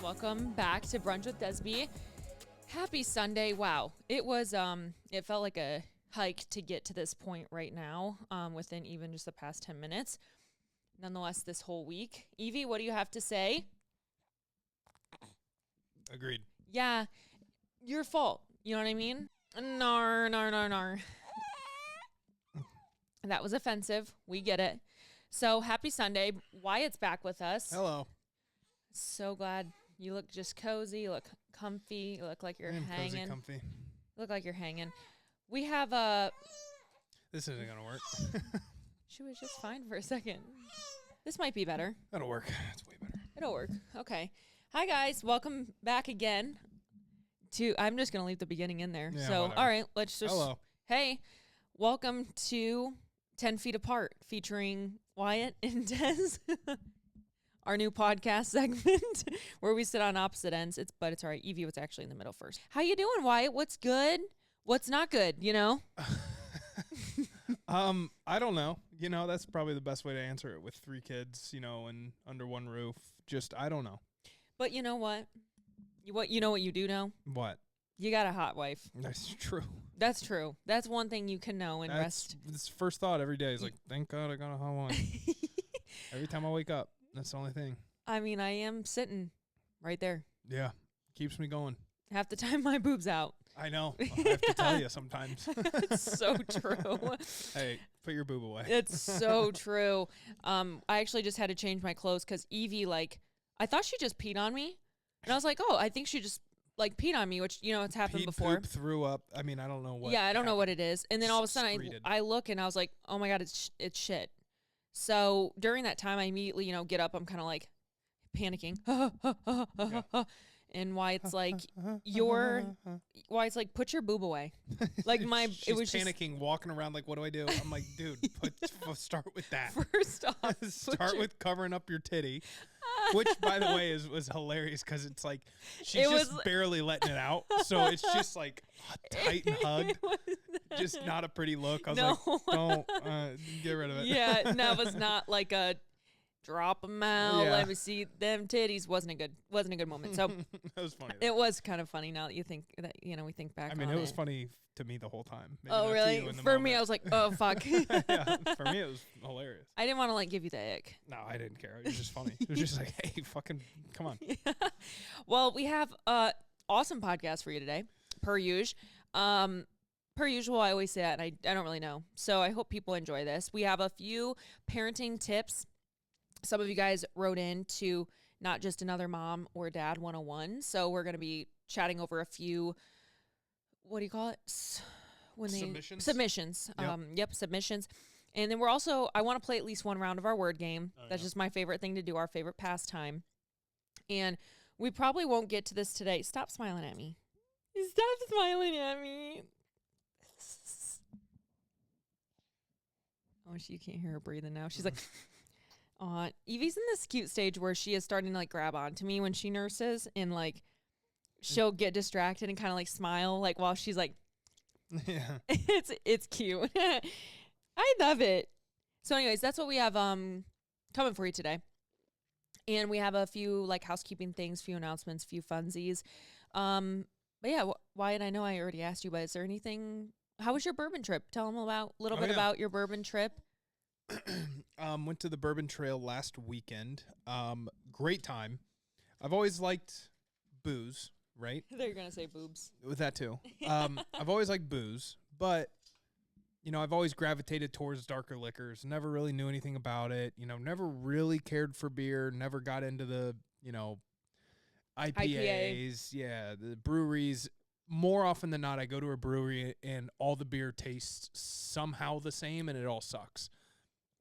Welcome back to Brunch with DESB. Happy Sunday. Wow. It was, it felt like a hike to get to this point right now, within even just the past 10 minutes. Nonetheless, this whole week. Evie, what do you have to say? Agreed. Yeah, your fault. You know what I mean? Nar. That was offensive. We get it. So happy Sunday. Wyatt's back with us. Hello. So glad. You look just cozy. You look comfy. You look like you're hanging. Cozy, comfy. Look like you're hanging. We have This isn't going to work. She was just fine for a second. This might be better. That'll work. It's way better. It'll work. Okay. Hi, guys. Welcome back again to... I'm just going to leave the beginning in there. Yeah, so, whatever. all right. Let's just... Hello. Hey, welcome to 10 Feet Apart featuring Wyatt and Des. Our new podcast segment where we sit on opposite ends. But it's all right. Evie was actually in the middle first. How you doing, Wyatt? What's good? What's not good, you know? I don't know. You know, that's probably the best way to answer it with 3 kids, you know, and under one roof. Just, I don't know. But you know what? You know what you do know? What? You got a hot wife. That's true. That's true. That's one thing you can know and rest. This first thought every day is like, thank God I got a hot wife. Every time I wake up, that's the only thing. I mean, I am sitting right there. Yeah. Keeps me going. Have to time my boobs out. I know. I have to tell you sometimes. It's so true. Hey, put your boob away. It's so true. I actually just had to change my clothes because Evie, I thought she just peed on me. And I was like, oh, I think she just, peed on me, which, you know, it's happened before. Poop, threw up. I mean, I don't know what. Yeah, I don't know what it is. And then all of a sudden, I look and I was like, oh, my God, it's shit. So during that time, I immediately, get up. I'm kind of panicking. Yeah. And Wyatt's Wyatt's like, put your boob away. She's it was panicking, walking around like, what do I do? I'm like, dude, start with that. First off, start with covering up your titty, which by the way was hilarious because it's like she's just barely letting it out, so it's just like tight and hugged. Just not a pretty look. I was like, don't get rid of it. Yeah, and that was not like a drop them out. Yeah. Let me see them titties. Wasn't a good moment. So that was funny. It was kind of funny now that you think that we think back. I mean, it was funny to me the whole time. Maybe oh, really? For me, I was like, oh fuck. Yeah, for me, it was hilarious. I didn't want to give you the ick. No, I didn't care. It was just funny. It was just like, hey, fucking, come on. Yeah. Well, we have awesome podcast for you today, per usual. Per usual, I always say that, and I don't really know. So I hope people enjoy this. We have a few parenting tips. Some of you guys wrote in to Not Just Another Mom or Dad 101. So we're going to be chatting over a few, what do you call it? Submissions? Submissions. Yep. Submissions. And then I want to play at least one round of our word game. That's just my favorite thing to do, our favorite pastime. And we probably won't get to this today. Stop smiling at me. Stop smiling at me. Oh, you can't hear her breathing now. She's like... Evie's in this cute stage where she is starting to grab onto me when she nurses, and she'll get distracted and kind of smile while she's yeah. It's cute. I love it. So anyways, that's what we have coming for you today. And we have a few housekeeping things, few announcements, few funsies. But yeah, Wyatt, I know I already asked you, but is there anything? How was your bourbon trip? Tell them a little bit about your bourbon trip. Went to the Bourbon Trail last weekend. Great time. I've always liked booze, right? They're gonna say boobs. With that too. I've always liked booze, but I've always gravitated towards darker liquors. Never really knew anything about it. Never really cared for beer. Never got into the IPAs. Yeah, the breweries. More often than not, I go to a brewery and all the beer tastes somehow the same, and it all sucks.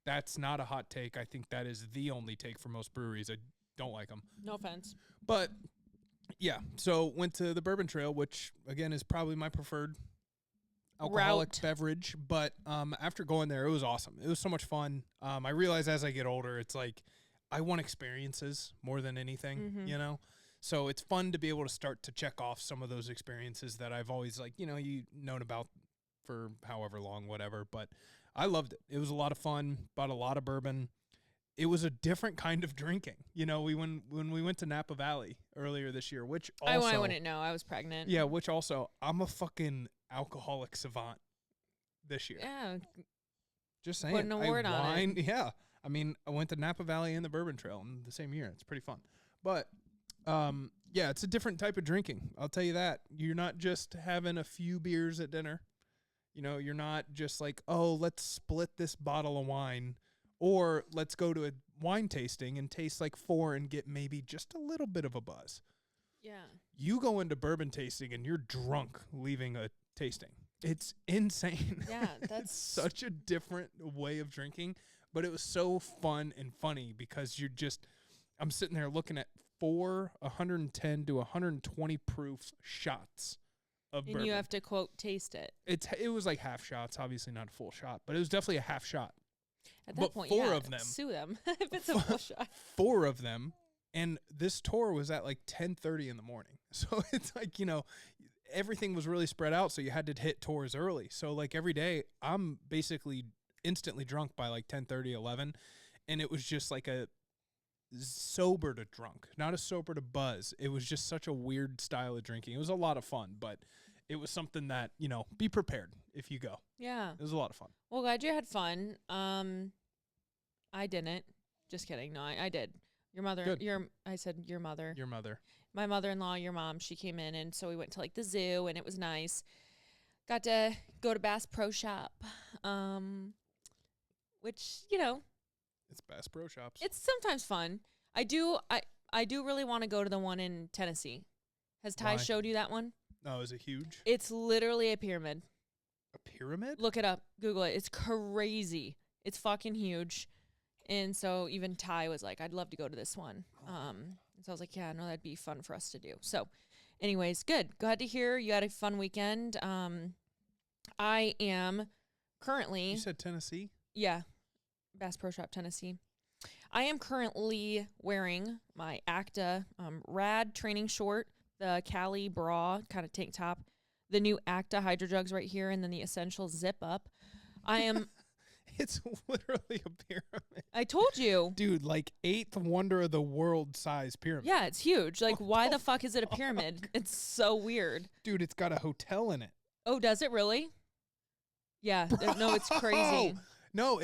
That's not a hot take. I think that is the only take for most breweries. I don't like them. No offense. But, yeah. So, went to the Bourbon Trail, which, again, is probably my preferred alcoholic beverage. But after going there, it was awesome. It was so much fun. I realize as I get older, it's I want experiences more than anything, So, it's fun to be able to start to check off some of those experiences that I've always, known about for however long, whatever. But I loved it. It was a lot of fun. Bought a lot of bourbon. it was a different kind of drinking. You know, when we went to Napa Valley earlier this year, which also I wouldn't know. I was pregnant. Yeah, which also I'm a fucking alcoholic savant this year. Yeah. Just saying. Put an award on it. Yeah. I mean, I went to Napa Valley and the Bourbon Trail in the same year. It's pretty fun. But yeah, it's a different type of drinking. I'll tell you that. You're not just having a few beers at dinner. You know, you're not just like, oh, let's split this bottle of wine, or let's go to a wine tasting and taste like 4 and get maybe just a little bit of a buzz. Yeah. You go into bourbon tasting and you're drunk leaving a tasting. It's insane. Yeah, it's such a different way of drinking, but it was so fun and funny because I'm sitting there looking at 4 110 to 120 proof shots of bourbon. And you have to, quote, taste it. It was like half shots, obviously not a full shot, but it was definitely a half shot. At that point, 4 of them. Sue them if it's a full shot. 4 of them, and this tour was at like 10:30 in the morning. So it's like, you know, everything was really spread out, so you had to hit tours early. So like every day, I'm basically instantly drunk by like 10:30, 11, and it was just like a sober to drunk, not a sober to buzz. It was just such a weird style of drinking. It was a lot of fun, but it was something that, you know, be prepared if you go. Yeah. It was a lot of fun. Well, glad you had fun. I didn't. Just kidding. No, I did. Your mother. Good. I said your mother. Your mother. My mother-in-law, your mom, she came in, and so we went to like the zoo, and it was nice. Got to go to Bass Pro Shop, which, you know, it's Bass Pro Shops. it's sometimes fun. I do really want to go to the one in Tennessee. Has Ty Why? showed you that one? No, is it huge? It's literally a pyramid. A pyramid? Look it up. Google it. It's crazy. It's fucking huge. And so even Ty was like, I'd love to go to this one. So I was like, yeah, no, that'd be fun for us to do. So anyways, good. Glad to hear you had a fun weekend. I am currently... You said Tennessee? Yeah. Bass Pro Shop, Tennessee. I am currently wearing my Acta rad training short, the Cali bra kind of tank top, the new Acta Hydro Jugs right here, and then the Essential Zip Up. I am... It's literally a pyramid. I told you. Dude, like 8th wonder of the world size pyramid. Yeah, it's huge. Like, why the fuck is it a pyramid? It's so weird. Dude, it's got a hotel in it. Oh, does it really? Yeah. No, it's crazy. No,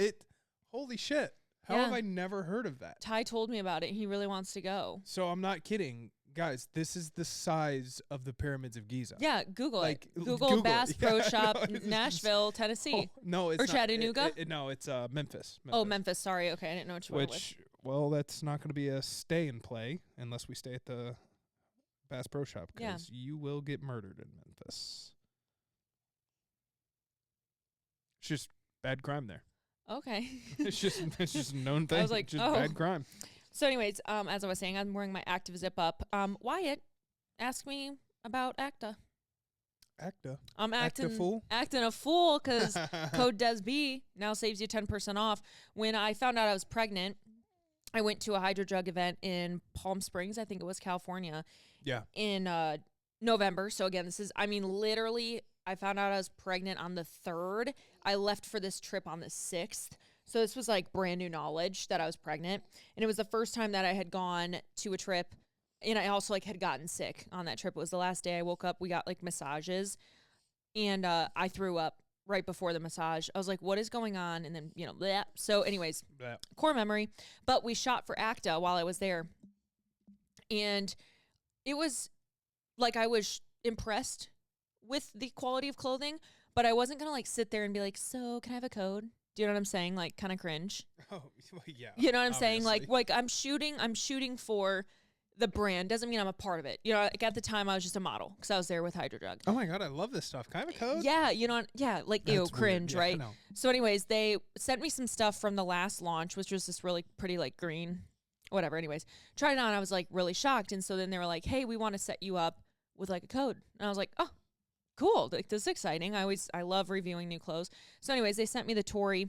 holy shit. How have I never heard of that? Ty told me about it. He really wants to go. So I'm not kidding. Guys, this is the size of the pyramids of Giza. Yeah, Google like, it. Google Bass Pro Shop, no, Nashville, Tennessee. No, it's or not. Chattanooga? No, it's Memphis. Oh, Memphis. Sorry. Okay, I didn't know what you went with. Well, that's not going to be a stay and play unless we stay at the Bass Pro Shop because you will get murdered in Memphis. It's just bad crime there. Okay. it's just a known thing. I was like, just bad crime. So anyways, as I was saying, I'm wearing my Active Zip Up. Wyatt asked me about Acta. Acta? I'm acting a fool because code DESB now saves you 10% off. When I found out I was pregnant, I went to a Hydro Jug event in Palm Springs, I think it was California. Yeah. In November. So again, literally, I found out I was pregnant on the 3rd. I left for this trip on the 6th. So this was like brand new knowledge that I was pregnant. And it was the first time that I had gone to a trip. And I also like had gotten sick on that trip. It was the last day I woke up. We got like massages. And I threw up right before the massage. I was like, what is going on? And then, bleh. So anyways, core memory. But we shot for Acta while I was there. And it was like I was impressed with the quality of clothing. But I wasn't going to like sit there and be like, so can I have a code? Do you know what I'm saying? Like, kind of cringe. Oh, well, yeah. You know what I'm saying? Like I'm shooting for the brand. Doesn't mean I'm a part of it. You know, like at the time I was just a model because I was there with Hydro Jug. Oh my God, I love this stuff. Can I have a code? Yeah, like, That's ew, cringe, weird. Yeah, right? I know. So anyways, they sent me some stuff from the last launch, which was this really pretty, like, green, whatever. Anyways, tried it on. I was, like, really shocked. And so then they were like, hey, we want to set you up with, like, a code. And I was like, oh, cool. Like, this is exciting. I love reviewing new clothes. So anyways, they sent me the Tory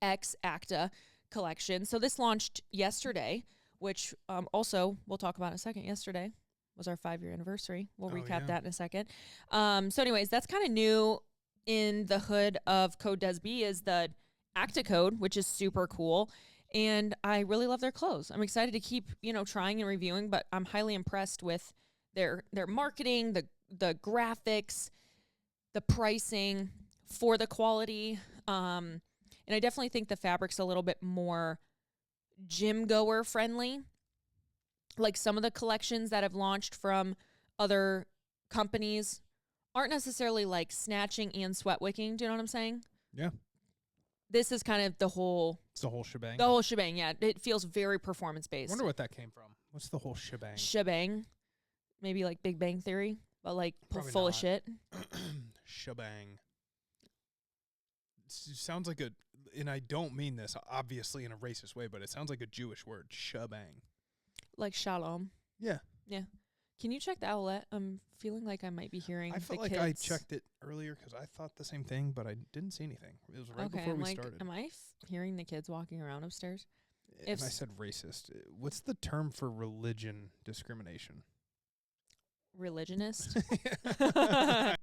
X Acta collection. So this launched yesterday, which also we'll talk about in a second. Yesterday was our 5-year anniversary. We'll recap that in a second. So anyways, that's kind of new in the hood of code DESB is the Acta code, which is super cool. and I really love their clothes. I'm excited to keep, trying and reviewing, but I'm highly impressed with their marketing, the graphics, the pricing for the quality. And I definitely think the fabric's a little bit more gym goer friendly. Like some of the collections that have launched from other companies aren't necessarily like snatching and sweat wicking. Do you know what I'm saying? Yeah. This is kind of it's the whole shebang. The whole shebang, yeah. It feels very performance based. I wonder what that came from. What's the whole shebang? Shebang. Maybe like Big Bang Theory, but like full of shit. Shebang. It sounds like and I don't mean this obviously in a racist way, but it sounds like a Jewish word. Shebang. Like shalom. Yeah. Yeah. Can you check the outlet? I'm feeling like I might be hearing I felt the like kids. I checked it earlier because I thought the same thing, but I didn't see anything. It was right before we started. Am I hearing the kids walking around upstairs? And I said racist. What's the term for religion discrimination? Religionist? Hi.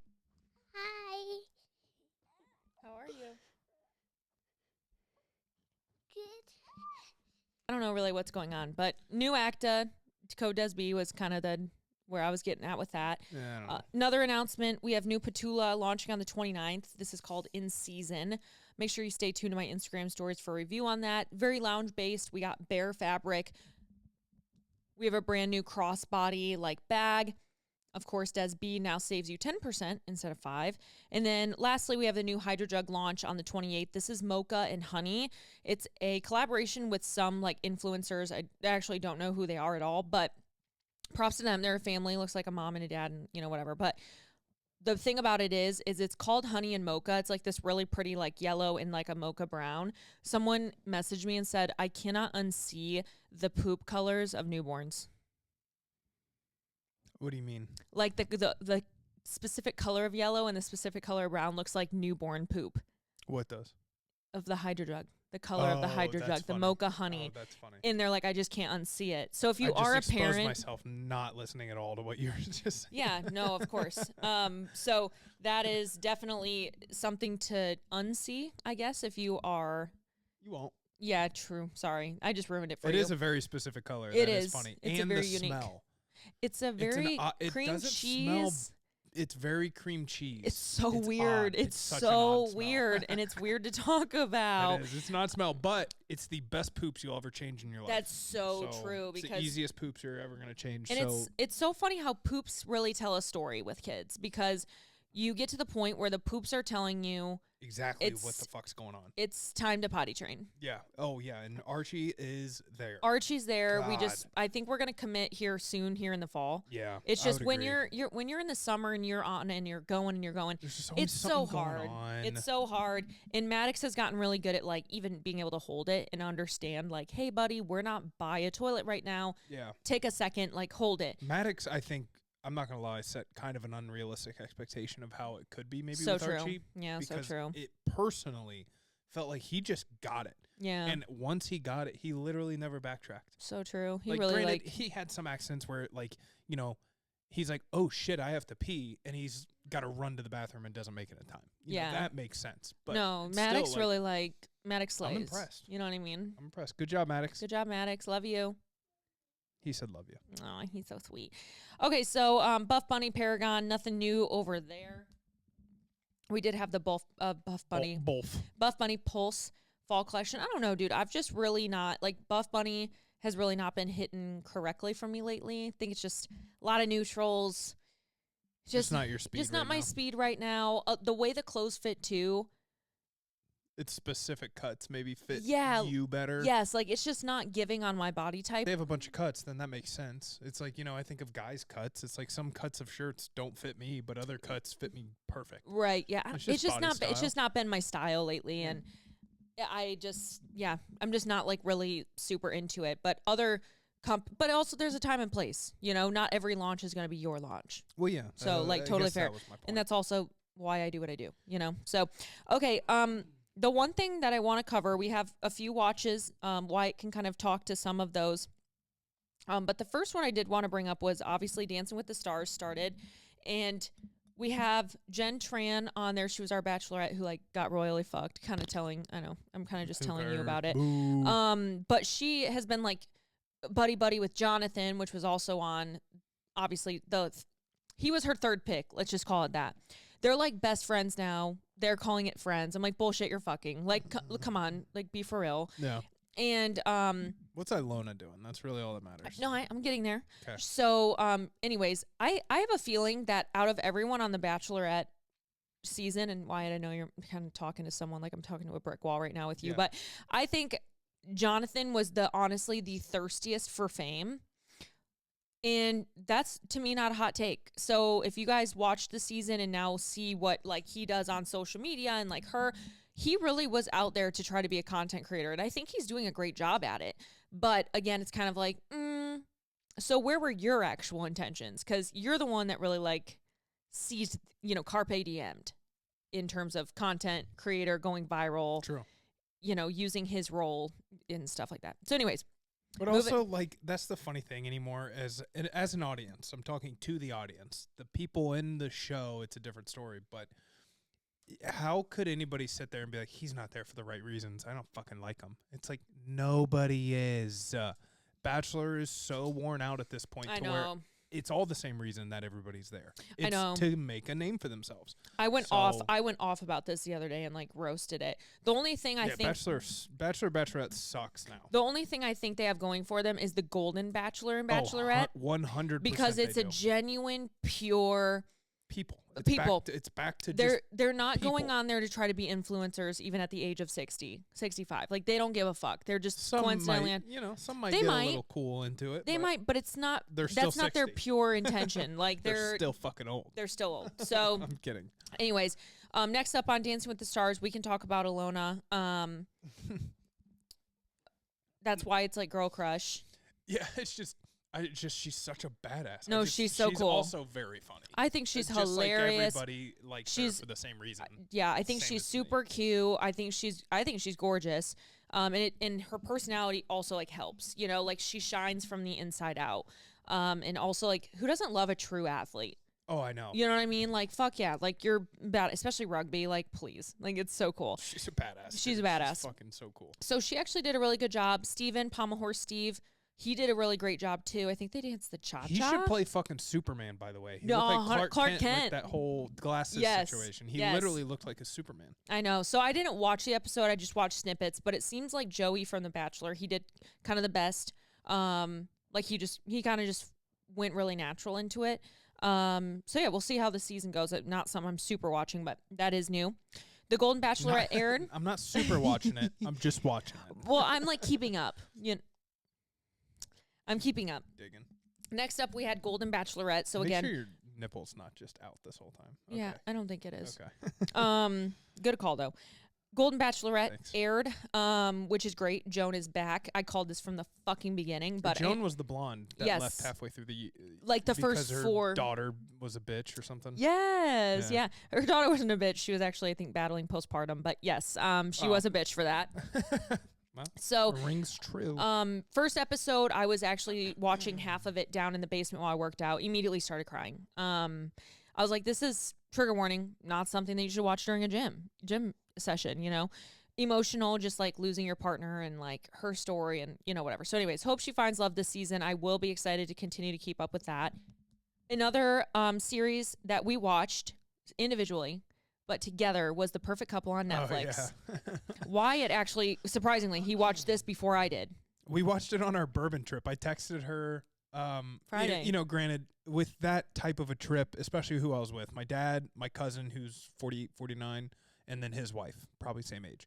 How are you? Good. I don't know really what's going on, but new ACTA, Code DSB was kind of where I was getting at with that. Yeah, I don't know. Another announcement, we have new Petula launching on the 29th. This is called In Season. Make sure you stay tuned to my Instagram stories for a review on that. Very lounge-based. We got bare fabric. We have a brand new crossbody bag. Of course, DSB now saves you 10% instead of 5%. And then lastly, we have the new Hydro Jug launch on the 28th. This is Mocha and Honey. It's a collaboration with some influencers. I actually don't know who they are at all, but props to them. They're a family. Looks like a mom and a dad and, whatever. But the thing about it is it's called Honey and Mocha. It's this really pretty yellow and a mocha brown. Someone messaged me and said, I cannot unsee the poop colors of newborns. What do you mean? The specific color of yellow and the specific color of brown looks like newborn poop. What does? Of the Hydro Jug. The color of the Hydro Jug. Funny. The Mocha Honey. Oh, that's funny. And they're I just can't unsee it. So if you are a parent. I myself not listening at all to what you're just saying. Yeah, no, of course. So that is definitely something to unsee, I guess, if you are. You won't. Yeah, true. Sorry. I just ruined it for you. It is a very specific color. It that is. is funny. It's and a very the unique. Smell. It's a very cream cheese. It's very cream cheese. It's so it's weird. Odd. It's such so weird, and it's weird to talk about. It is. It's not smell, but it's the best poops you'll ever change in your life. That's so true. It's because the easiest poops you're ever going to change. And it's so funny how poops really tell a story with kids, because you get to the point where the poops are telling you exactly what the fuck's going on. It's time to potty train. Yeah. Oh, yeah. And Archie is there. Archie's there. God. I think we're gonna commit here soon, here in the fall. Yeah. It's just when you're in the summer and you're on and you're going. There's just it's so hard. On. It's so hard. And Maddox has gotten really good at even being able to hold it and understand hey, buddy, we're not by a toilet right now. Yeah. Take a second, hold it. Maddox, I think. I'm not going to lie, set kind of an unrealistic expectation of how it could be maybe so with true. Archie. Yeah, so true. It personally felt like he just got it. Yeah. And once he got it, he literally never backtracked. So true. He granted, he had some accents where he's like, oh shit, I have to pee, and he's got to run to the bathroom and doesn't make it in time. You know, that makes sense. But no, Maddox still, Maddox slays. I'm impressed. You know what I mean? I'm impressed. Good job, Maddox. Good job, Maddox. Love you. He said love you. Oh, he's so sweet. Okay, so Buff Bunny Paragon, nothing new over there. We did have the Buff Bunny Pulse fall collection. I don't know, dude. I've just really not, Buff Bunny has really not been hitting correctly for me lately. I think it's just a lot of neutrals. Just not your speed. Just not my speed right now. The way the clothes fit too. It's specific cuts maybe fit you better. Yes, it's just not giving on my body type. They have a bunch of cuts, then that makes sense. It's I think of guys' cuts. It's some cuts of shirts don't fit me, but other cuts fit me perfect. Right, yeah. It's just not been my style lately, Yeah. and I'm just not really super into it. But but also there's a time and place. Not every launch is going to be your launch. Well, yeah. So totally fair. That was my point. And that's also why I do what I do, So, okay, the one thing that I want to cover, we have a few watches. Wyatt can kind of talk to some of those. But the first one I did want to bring up was obviously Dancing with the Stars started. And We have Jen Tran on there. She was our bachelorette who like got royally fucked. Kind of telling, I know, I'm kind of just telling you about it. Boo. But she has been like buddy with Jonathan, which was also on. Obviously, he was her third pick. Let's just call it that. They're like best friends now. They're calling it friends. I'm like, bullshit, you're fucking. Like, come on, like, be for real. Yeah. And what's Ilona doing? That's really all that matters. no, I'm getting there. Okay. So, anyways, I have a feeling that out of everyone on the Bachelorette season, and Wyatt, I know you're kind of talking to someone like I'm talking to a brick wall right now with you, Yeah. but I think Jonathan was honestly the thirstiest for fame. And that's, to me, not a hot take. So if you guys watch the season and now see what like he does on social media and like he really was out there to try to be a content creator. And I think he's doing a great job at it. But again, it's kind of like, so where were your actual intentions? Because you're the one that really like sees, carpe diem'd in terms of content creator going viral. True. Using his role and stuff like that. So anyways. But also, like, that's the funny thing anymore as an audience. I'm talking to the audience. The people in the show, it's a different story. But how could anybody sit there and be like, he's not there for the right reasons? I don't fucking like him. It's like, nobody is. Bachelor is so worn out at this point where it's all the same reason that everybody's there. It's to make a name for themselves. I went off about this the other day and like roasted it. The only thing I think Bachelorette sucks now. The only thing I think they have going for them is the Golden Bachelor and Bachelorette. 100%. Because it's a genuine, pure people. It's back to they're not people. going on there to try to be influencers even at the age of 60, 65. Like they don't give a fuck. They're just coincidentally some might get a little cool into it. They might, but it's not that's not their pure intention. Like they're still fucking old. They're still old. So I'm kidding. Anyways, next up on Dancing with the Stars, we can talk about Ilona. That's why it's like girl crush. Yeah, it's just she's such a badass. No, she's so cool. She's also very funny. I think she's just hilarious. Like everybody likes her for the same reason. Yeah, I think she's super cute. I think she's gorgeous. And her personality also like helps. Like she shines from the inside out. And also like who doesn't love a true athlete? Oh, I know. You know what I mean? Like fuck yeah, like you're bad, especially rugby. Like please, like it's so cool. She's a badass. She's a badass. She's fucking so cool. So she actually did a really good job. Steven, Pommel Horse Steve. He did a really great job, too. I think they danced the cha-cha. He should play fucking Superman, by the way. He No, looked like Clark Kent. with that whole glasses situation. He literally looked like a Superman. I know. So I didn't watch the episode. I just watched snippets. But it seems like Joey from The Bachelor, he did kind of the best. Like he kind of just went really natural into it. So yeah, we'll see how the season goes. Not something I'm super watching, but that is new. The Golden Bachelorette aired. I'm not super watching it. I'm just watching it. Well, I'm like keeping up. I'm keeping up. Digging. Next up, we had Golden Bachelorette. So Make again, sure your nipple's not just out this whole time. Okay. Yeah, I don't think it is. Okay. Good call though. Golden Bachelorette Thanks. aired, which is great. Joan is back. I called this from the fucking beginning, but Joan was the blonde that left halfway through the like the first her 4. daughter was a bitch or something. Yes, yeah. Her daughter wasn't a bitch. She was actually, I think, battling postpartum. But yes, she was a bitch for that. Well, so rings true. First episode, I was actually watching half of it down in the basement while I worked out. Immediately started crying. I was like, this is trigger warning, not something that you should watch during a gym session, emotional, just like losing your partner and like her story and whatever. So anyways, hope she finds love this season. I will be excited to continue to keep up with that. Another series that we watched individually but together was The Perfect Couple on Netflix. Oh, yeah. Wyatt actually, surprisingly, he watched this before I did. We watched it on our bourbon trip. I texted her Friday. Granted, with that type of a trip, especially who I was with, my dad, my cousin who's 48, 49, and then his wife, probably same age.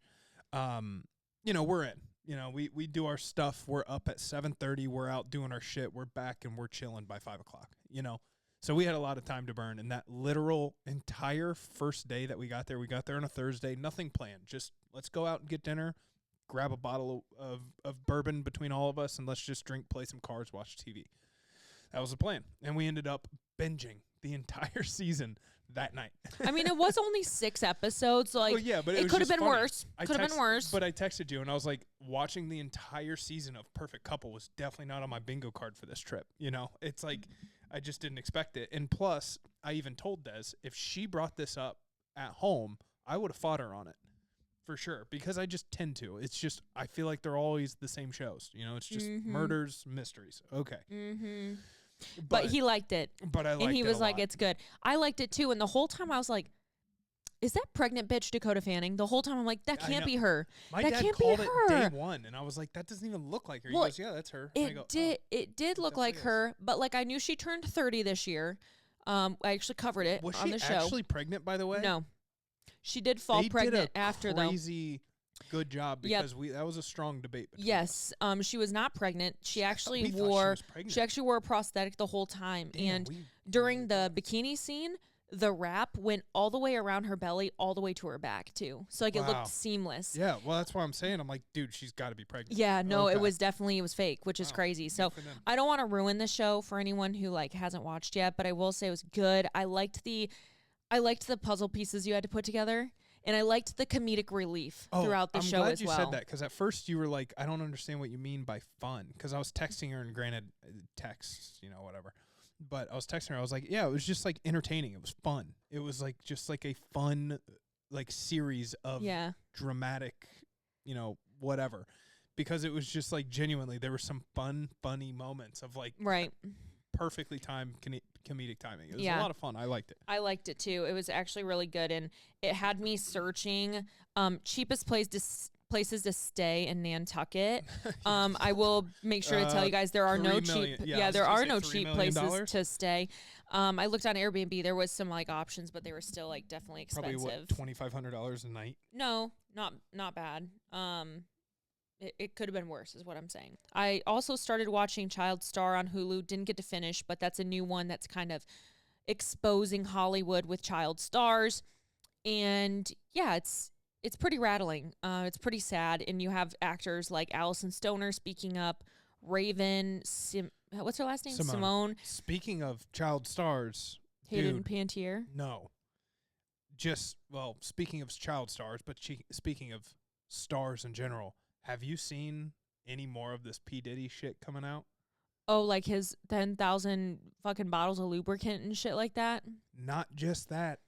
We're in. We do our stuff. We're up at 7:30. We're out doing our shit. We're back and we're chilling by 5 o'clock. So we had a lot of time to burn. And that literal entire first day that we got there on a Thursday, nothing planned. Just let's go out and get dinner, grab a bottle of bourbon between all of us, and let's just drink, play some cards, watch TV. That was the plan. And we ended up binging the entire season that night. I mean, it was only 6 episodes. So but it could have been worse. Could have been worse. But I texted you, and I was like, watching the entire season of Perfect Couple was definitely not on my bingo card for this trip. It's like, I just didn't expect it. And plus, I even told Des, if she brought this up at home, I would have fought her on it. For sure, because I just tend to. It's just, I feel like they're always the same shows. You know, it's just murders, mysteries. Okay. Mm-hmm. But he liked it. But I liked it and he was a like, lot. it's good. I liked it too. And the whole time I was like, is that pregnant bitch Dakota Fanning? The whole time I'm like, that can't be her. My that dad can't called be it her. day one, and I was like, that doesn't even look like her. Well, He goes, yeah, that's her. And I go, It did look like her, but like I knew she turned 30 this year. I actually covered it was on she the show. actually pregnant, by the way? No. She did fall pregnant did a after though. crazy good job because that was a strong debate. Yes. She was not pregnant. She actually we thought wore she was pregnant. she actually wore a prosthetic the whole time. Damn, and during the bikini scene, the wrap went all the way around her belly, all the way to her back too. So like it Wow. looked seamless. Yeah, well, that's why I'm saying. I'm like, dude, she's got to be pregnant. Yeah, no, Okay. it was fake, which is Wow, crazy. good So for them. I don't want to ruin the show for anyone who like hasn't watched yet, but I will say it was good. I liked the puzzle pieces you had to put together, and I liked the comedic relief throughout the show I'm glad as you well. said that because at first you were like, I don't understand what you mean by fun, because I was texting her, and granted, texts, whatever. But I was texting her. I was like, yeah, it was just like entertaining. It was fun. It was like just like a fun like series of dramatic, whatever. Because it was just like genuinely there were some funny moments of like perfectly timed comedic timing. It was a lot of fun. I liked it. I liked it too. It was actually really good, and it had me searching cheapest places to stay in Nantucket. I will make sure to tell you guys there are no cheap. There are no cheap places to stay. I looked on Airbnb. There was some like options, but they were still like definitely expensive. Probably what, $2,500 a night? No, not bad. It could have been worse, is what I'm saying. I also started watching Child Star on Hulu. Didn't get to finish, but that's a new one that's kind of exposing Hollywood with child stars. And yeah, it's pretty rattling. It's pretty sad. And you have actors like Allison Stoner speaking up, Raven, what's her last name? Simone. Speaking of child stars, Hayden Panettiere. No. Speaking of child stars, but speaking of stars in general, have you seen any more of this P. Diddy shit coming out? Oh, like his 10,000 fucking bottles of lubricant and shit like that? Not just that.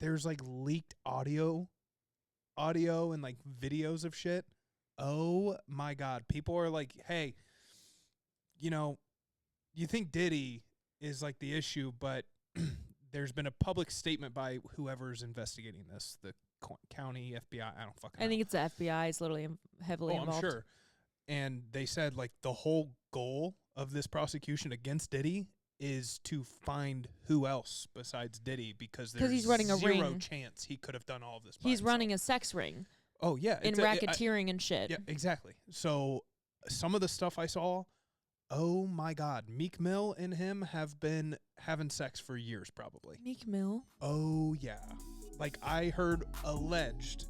There's like leaked audio and like videos of shit. Oh my God. People are like, hey, you think Diddy is like the issue, but there's been a public statement by whoever's investigating this, the county FBI. I don't fucking know. I think it's the FBI is literally heavily involved. I'm sure. And they said like the whole goal of this prosecution against Diddy is to find who else besides Diddy, because there's he's running a zero ring. chance he could have done all of this by He's himself. running a sex ring. Oh, yeah. In racketeering and shit. Yeah, exactly. So some of the stuff I saw, oh my God, Meek Mill and him have been having sex for years probably. Meek Mill? Oh, yeah. Like I heard alleged.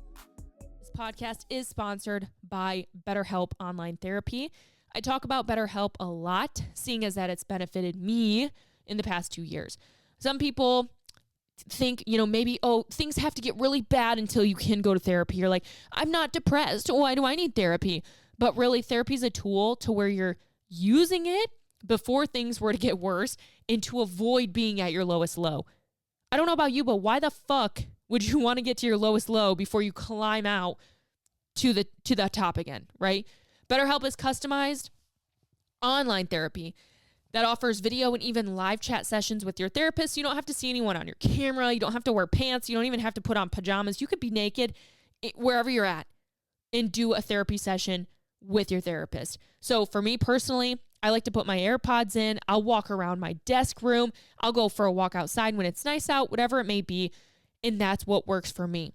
This podcast is sponsored by BetterHelp Online Therapy. I talk about BetterHelp a lot, seeing as that it's benefited me in the past 2 years. Some people think, maybe, things have to get really bad until you can go to therapy. You're like, I'm not depressed. Why do I need therapy? But really, therapy is a tool to where you're using it before things were to get worse and to avoid being at your lowest low. I don't know about you, but why the fuck would you want to get to your lowest low before you climb out to the top again, right? BetterHelp is customized online therapy that offers video and even live chat sessions with your therapist. You don't have to see anyone on your camera. You don't have to wear pants. You don't even have to put on pajamas. You could be naked wherever you're at and do a therapy session with your therapist. So for me personally, I like to put my AirPods in. I'll walk around my desk room. I'll go for a walk outside when it's nice out, whatever it may be. And that's what works for me.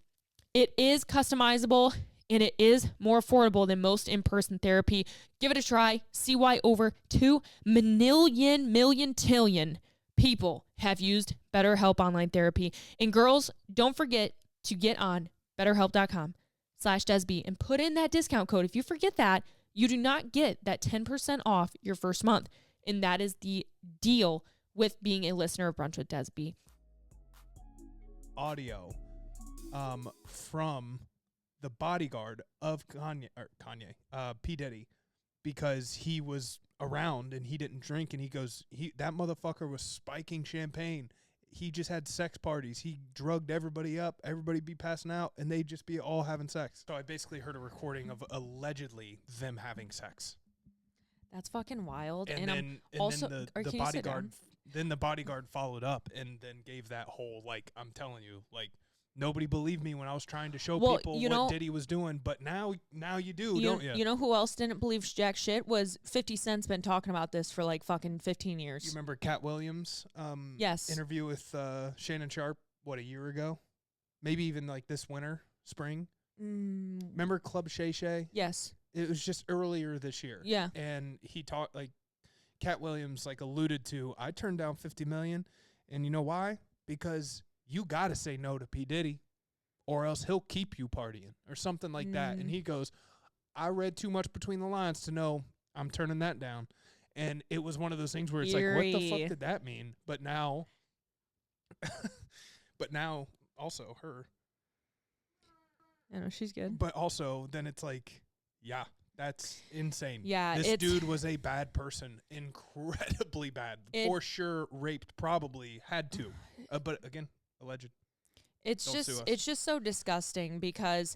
It is customizable and it is more affordable than most in-person therapy. Give it a try. See why over 2 million people have used BetterHelp Online Therapy. And girls, don't forget to get on BetterHelp.com/DESB and put in that discount code. If you forget that, you do not get that 10% off your first month. And that is the deal with being a listener of Brunch with Desb. Audio from the bodyguard of P. Diddy, because he was around and he didn't drink, and he goes, that motherfucker was spiking champagne. he just had sex parties. He drugged everybody up. Everybody be passing out, and they'd just be all having sex. So I basically heard a recording of allegedly them having sex. That's fucking wild. And then the bodyguard. Then the bodyguard followed up and then gave that whole, like, I'm telling you, like, nobody believed me when I was trying to show people what Diddy was doing, but now you do, don't you? You know who else didn't believe jack shit? Was 50 Cent's been talking about this for like fucking 15 years. You remember Cat Williams' yes. interview with Shannon Sharp, a year ago? Maybe even like this winter, spring? Remember Club Shay Shay? Yes. It was just earlier this year. Yeah. And he talked, like, Cat Williams, like, alluded to, I turned down $50 million, and you know why? Because you got to say no to P. Diddy, or else he'll keep you partying, or something like that. And he goes, I read too much between the lines to know I'm turning that down. And it was one of those things where it's like, what the fuck did that mean? But now, also her. I know, she's good. But also, then it's like, yeah, that's insane. Yeah, this dude was a bad person, incredibly bad. For sure, raped, probably, had to. But again, alleged. It's just so disgusting because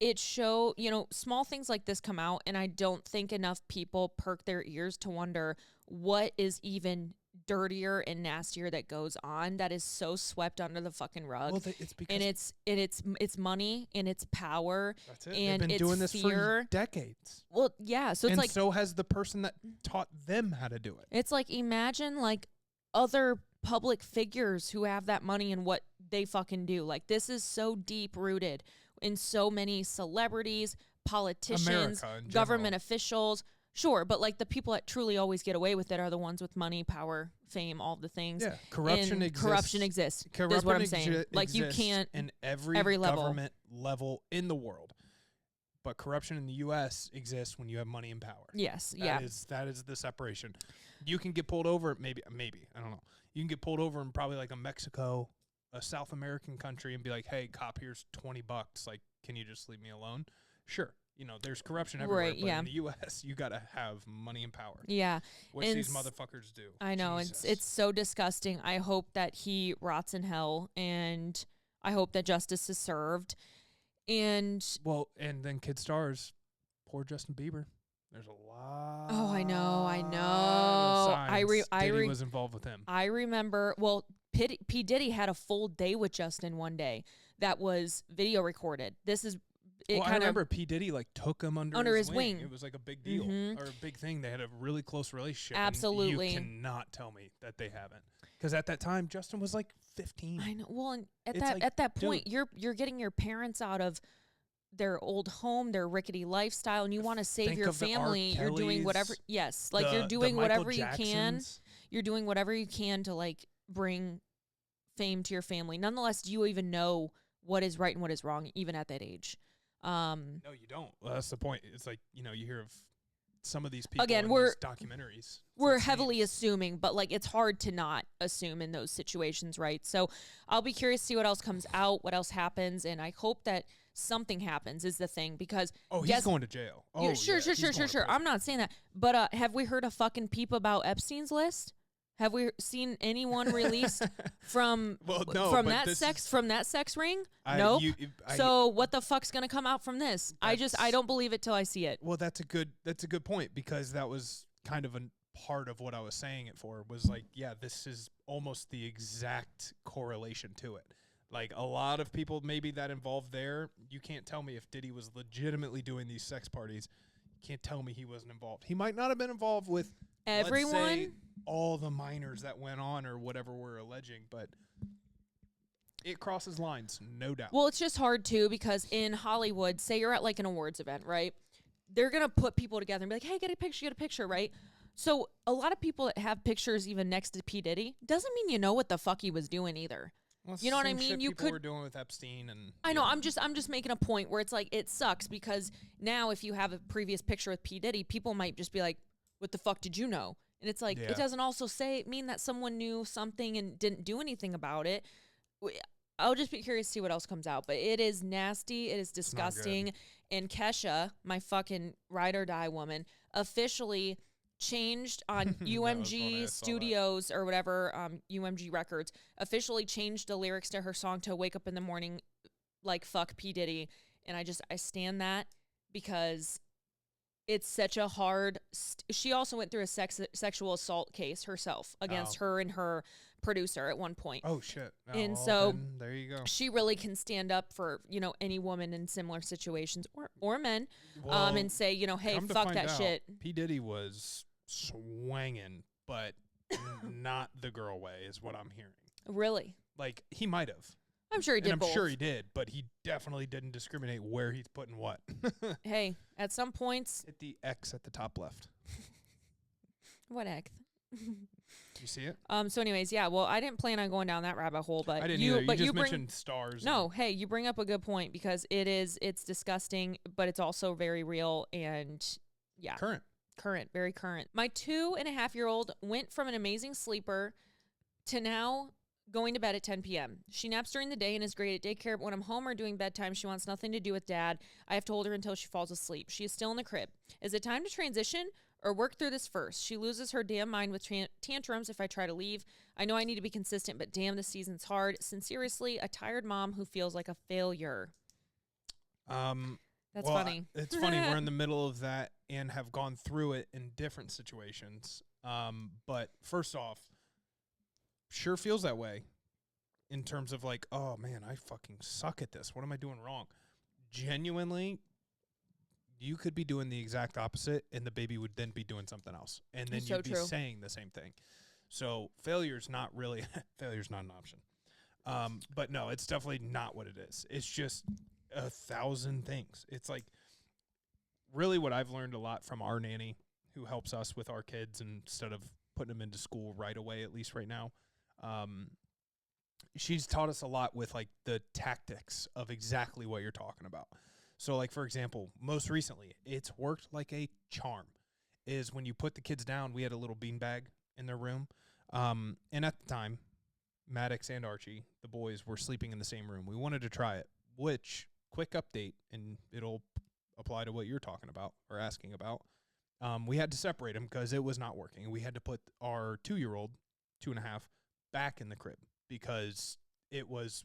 it small things like this come out, and I don't think enough people perk their ears to wonder what is even dirtier and nastier that goes on that is so swept under the fucking rug. Well, it's because it's money and it's power. That's it. And they've been doing this for decades. Well, yeah. So it's like, so has the person that taught them how to do it. It's like, imagine like other public figures who have that money and what they fucking do. Like, this is so deep rooted in so many celebrities, politicians, government officials. Sure, but like the people that truly always get away with it are the ones with money, power, fame, all the things. Yeah, corruption exists. Corruption exists. Is what I'm saying. Like, you can't in every government level in the world. But corruption in the U.S. exists when you have money and power. Yes, that is the separation. You can get pulled over, maybe I don't know. You can get pulled over in probably like a Mexico, a South American country, and be like, "Hey, cop, here's $20. Like, can you just leave me alone?" Sure. You know, there's corruption everywhere, right, but in the U.S., you got to have money and power. Yeah. Which these motherfuckers do. I know. Jesus. It's so disgusting. I hope that he rots in hell, and I hope that justice is served. And then kid stars, poor Justin Bieber. There's a lot. Oh, I know. Diddy was involved with him. I remember, P. Diddy had a full day with Justin one day that was video recorded. I remember P. Diddy like took him under his wing. It was like a big deal or a big thing. They had a really close relationship. Absolutely. And you cannot tell me that they haven't. Because at that time, Justin was like 15. I know. Well, and at that point, you're getting your parents out of their old home, their rickety lifestyle, and you want to save your family. You're doing whatever. Yes, like you're doing whatever you can. You're doing whatever you can to like bring fame to your family. Nonetheless, do you even know what is right and what is wrong, even at that age? No, you don't. Well, that's the point. It's like, you hear of some of these people again, in these documentaries. We're heavily assuming, but like it's hard to not assume in those situations, right? So I'll be curious to see what else comes out, what else happens, and I hope that something happens is the thing, because he's going to jail. Sure. I'm not saying that, but have we heard a fucking peep about Epstein's list? Have we seen anyone released from that sex ring? No. Nope. So what the fuck's gonna come out from this? I don't believe it till I see it. Well, that's a good point, because that was kind of a part of what I was saying it for, was like, yeah, this is almost the exact correlation to it. Like, a lot of people maybe that involved there, you can't tell me if Diddy was legitimately doing these sex parties. You can't tell me he wasn't involved. He might not have been involved with everyone, let's say, all the minors that went on or whatever we're alleging, but it crosses lines, no doubt. Well, it's just hard too, because in Hollywood, say you're at like an awards event, right? They're going to put people together and be like, hey, get a picture, right? So a lot of people that have pictures even next to P. Diddy doesn't mean you know what the fuck he was doing either. Well, you know what I mean? You were doing with Epstein, and I know. I'm just making a point where it's like, it sucks, because now if you have a previous picture with P. Diddy, people might just be like, what the fuck did you know? And it's like, it doesn't also mean that someone knew something and didn't do anything about it. I'll just be curious to see what else comes out. But it is nasty. It is disgusting. And Kesha, my fucking ride or die woman, officially changed on That was funny. I UMG saw that. Studios or whatever, UMG Records, officially changed the lyrics to her song to Wake Up in the Morning like fuck P. Diddy. And I stand that because it's such a hard... she also went through a sexual assault case herself against her and her producer at one point. Oh, shit. Oh, And well, so then there you go. she really can stand up for, any woman in similar situations or men, Well, and say, hey, come to fuck find that out, shit. P. Diddy was swanging, but not the girl way is what I'm hearing. Really? Like, he might have. I'm sure he did And I'm both. sure he did, but he definitely didn't discriminate where he's putting what. Hey, at some points... Hit the X at the top left. What heck? You see it? So anyways, yeah, well, I didn't plan on going down that rabbit hole, but I didn't you, either. but You just bring, mentioned stars. No, hey, you bring up a good point because it's disgusting, but it's also very real and yeah. Current. Very current. My 2.5-year-old went from an amazing sleeper to now going to bed at 10 p.m. She naps during the day and is great at daycare, but when I'm home or doing bedtime, she wants nothing to do with dad. I have to hold her until she falls asleep. She is still in the crib. Is it time to transition or work through this first? She loses her damn mind with tantrums if I try to leave. I know I need to be consistent, but damn, this season's hard. Sincerely, a tired mom who feels like a failure. That's funny. It's funny. We're in the middle of that and have gone through it in different situations. But first off, sure feels that way in terms of like, oh man, I fucking suck at this. What am I doing wrong? Genuinely, you could be doing the exact opposite and the baby would then be doing something else. And then you'd be saying the same thing. So failure's not really, failure's not an option. But no, it's definitely not what it is. It's just 1,000 things. It's like really what I've learned a lot from our nanny who helps us with our kids instead of putting them into school right away, at least right now. She's taught us a lot with like the tactics of exactly what you're talking about. So like, for example, most recently, it's worked like a charm is when you put the kids down, we had a little beanbag in their room. And at the time, Maddox and Archie, the boys, were sleeping in the same room. We wanted to try it, which, quick update, and it'll apply to what you're talking about or asking about. We had to separate them because it was not working. We had to put our 2-year-old, 2.5, back in the crib because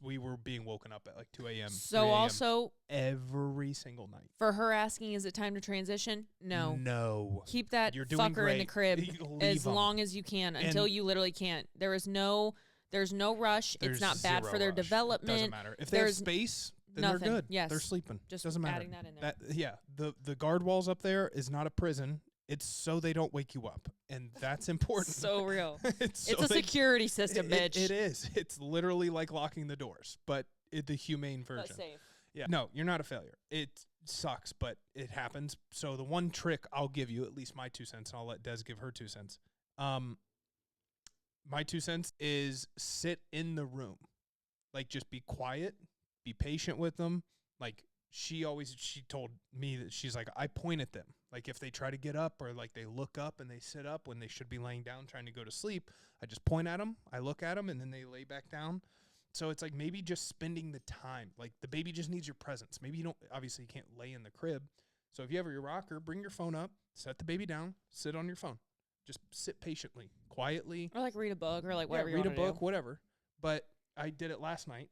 we were being woken up at like 2 a.m. So also every single night. For her asking, is it time to transition? No. Keep that fucker in the crib as long as you can until you literally can't. There's no rush. It's not bad for their development. It doesn't matter. If they have space, then nothing. they're good. Yes. They're sleeping. Just doesn't matter. adding that in there. The guard walls up there is not a prison. It's so they don't wake you up, and that's important. So real. It's a security system, bitch. It is. It's literally like locking the doors, but the humane version. But safe. Yeah. No, you're not a failure. It sucks, but it happens. So the one trick I'll give you, at least my 2 cents, and I'll let Des give her 2 cents. My 2 cents is sit in the room. Like, just be quiet, be patient with them. Like, she told me that she's like, I point at them. Like, if they try to get up or like they look up and they sit up when they should be laying down trying to go to sleep, I just point at them, I look at them, and then they lay back down. So it's like maybe just spending the time. Like, the baby just needs your presence. Maybe obviously you can't lay in the crib. So if you have your rocker, bring your phone up, set the baby down, sit on your phone. Just sit patiently, quietly. Or like read a book or like whatever you read want a book, to do. whatever. But I did it last night.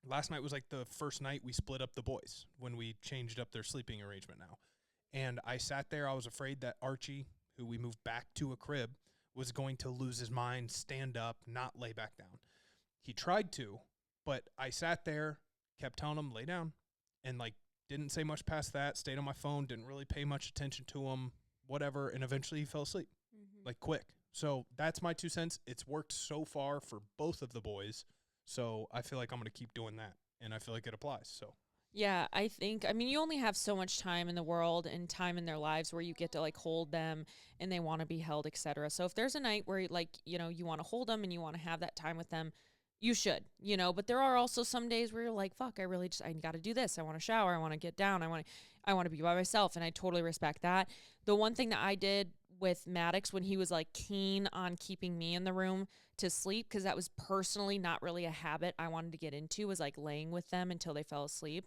Last night was like the first night we split up the boys when we changed up their sleeping arrangement now. And I sat there. I was afraid that Archie, who we moved back to a crib, was going to lose his mind, stand up, not lay back down. He tried to, but I sat there, kept telling him, lay down, and like didn't say much past that, stayed on my phone, didn't really pay much attention to him, whatever, and eventually he fell asleep, like quick. So that's my 2 cents. It's worked so far for both of the boys, so I feel like I'm going to keep doing that, and I feel like it applies, so. Yeah, I mean, you only have so much time in the world and time in their lives where you get to like hold them and they want to be held, etc. So if there's a night where like, you want to hold them and you want to have that time with them, you should, but there are also some days where you're like, fuck, I got to do this. I want to shower. I want to get down. I want to be by myself. And I totally respect that. The one thing that I did with Maddox when he was like keen on keeping me in the room to sleep, because that was personally not really a habit I wanted to get into, was like laying with them until they fell asleep.